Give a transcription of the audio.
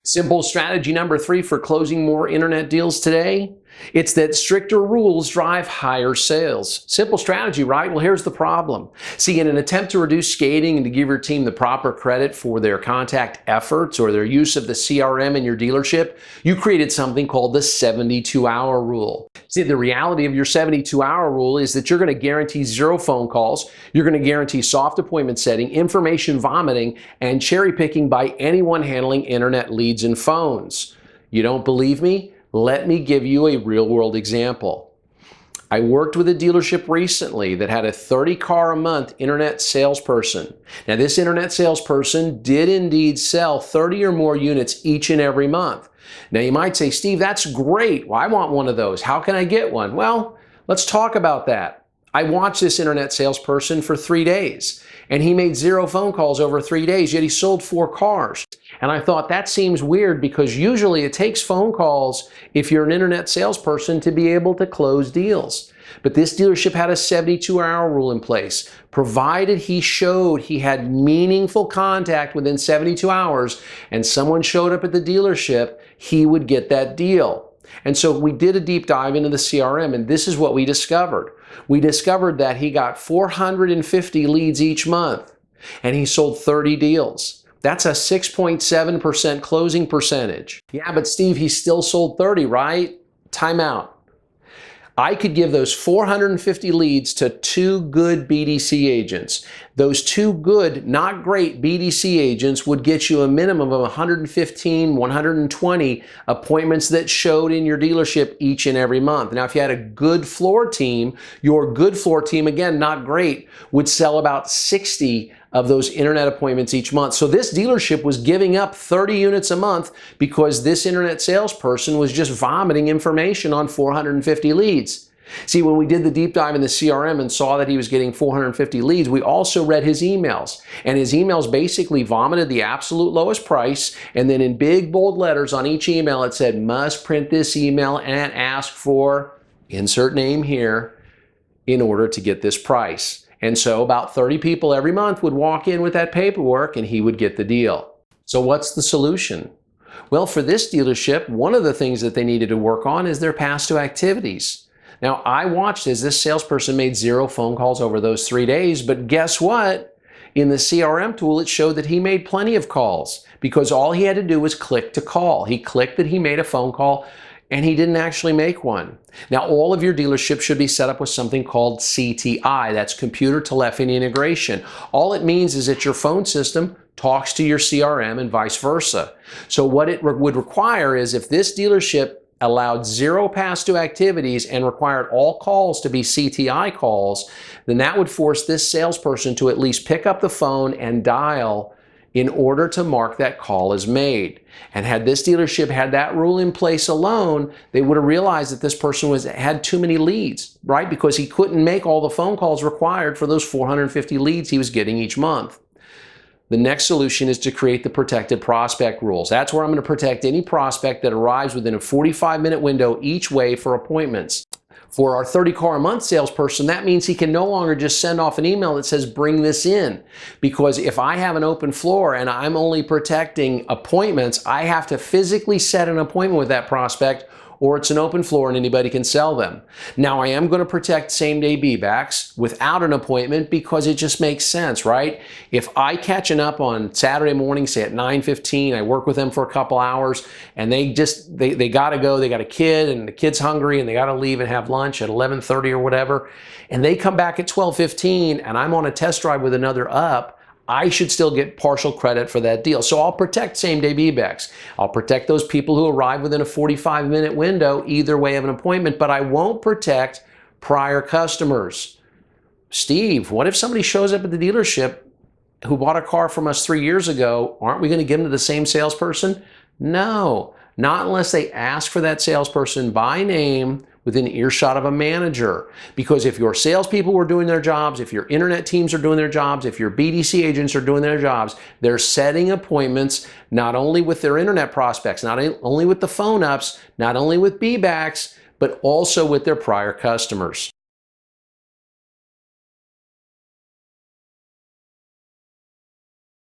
Simple strategy number 3 for closing more internet deals today. It's that stricter rules drive higher sales. Simple strategy, right? Well, here's the problem. See, in an attempt to reduce skating and to give your team the proper credit for their contact efforts or their use of the CRM in your dealership, you created something called the 72-hour rule. See, the reality of your 72-hour rule is that you're going to guarantee 0 phone calls, you're going to guarantee soft appointment setting, information vomiting, and cherry picking by anyone handling internet leads and phones. You don't believe me? Let me give you a real-world example. I worked with a dealership recently that had a 30-car-a-month internet salesperson. Now, this internet salesperson did indeed sell 30 or more units each and every month. Now, you might say, Steve, that's great. Well, I want one of those. How can I get one? Well, let's talk about that. I watched this internet salesperson for 3 days, and he made 0 phone calls over 3 days, yet he sold 4 cars. And I thought that seems weird because usually it takes phone calls if you're an internet salesperson to be able to close deals. But this dealership had a 72-hour rule in place. Provided he showed he had meaningful contact within 72 hours and someone showed up at the dealership, he would get that deal. And so we did a deep dive into the CRM, and this is what we discovered. We discovered that he got 450 leads each month, and he sold 30 deals. That's a 6.7% closing percentage. Yeah, but Steve, he still sold 30, right? Time out. I could give those 450 leads to 2 good BDC agents. Those 2 good, not great BDC agents would get you a minimum of 115, 120 appointments that showed in your dealership each and every month. Now, if you had a good floor team, your good floor team, again, not great, would sell about 60 of those internet appointments each month. So this dealership was giving up 30 units a month because this internet salesperson was just vomiting information on 450 leads. See, when we did the deep dive in the CRM and saw that he was getting 450 leads, we also read his emails. And his emails basically vomited the absolute lowest price, and then in big bold letters on each email it said, must print this email and ask for, insert name here, in order to get this price. And so about 30 people every month would walk in with that paperwork and he would get the deal. So what's the solution? Well, for this dealership, one of the things that they needed to work on is their past 2 activities. Now, I watched as this salesperson made 0 phone calls over those 3 days, but guess what? In the CRM tool, it showed that he made plenty of calls because all he had to do was click to call. He clicked that he made a phone call, and he didn't actually make one. Now, all of your dealerships should be set up with something called CTI. That's Computer Telephony Integration. All it means is that your phone system talks to your CRM and vice versa. So what it would require is if this dealership allowed 0 past 2 activities and required all calls to be CTI calls, then that would force this salesperson to at least pick up the phone and dial in order to mark that call as made. And had this dealership had that rule in place alone, they would have realized that this person had too many leads, right? Because he couldn't make all the phone calls required for those 450 leads he was getting each month. The next solution is to create the protected prospect rules. That's where I'm going to protect any prospect that arrives within a 45-minute window each way for appointments. For our 30-car-a-month salesperson, that means he can no longer just send off an email that says, bring this in. Because if I have an open floor and I'm only protecting appointments, I have to physically set an appointment with that prospect, or it's an open floor and anybody can sell them. Now, I am going to protect same-day be-backs without an appointment because it just makes sense, right? If I catch an up on Saturday morning, say at 9:15, I work with them for a couple hours, and they got to go, they got a kid, and the kid's hungry, and they got to leave and have lunch at 11:30 or whatever, and they come back at 12:15, and I'm on a test drive with another up, I should still get partial credit for that deal. So I'll protect same-day be-backs. I'll protect those people who arrive within a 45-minute window either way of an appointment, but I won't protect prior customers. Steve, what if somebody shows up at the dealership who bought a car from us 3 years ago? Aren't we going to give them to the same salesperson? No, not unless they ask for that salesperson by name within earshot of a manager. Because if your salespeople were doing their jobs, if your internet teams are doing their jobs, if your BDC agents are doing their jobs, they're setting appointments not only with their internet prospects, not only with the phone ups, not only with B-backs, but also with their prior customers.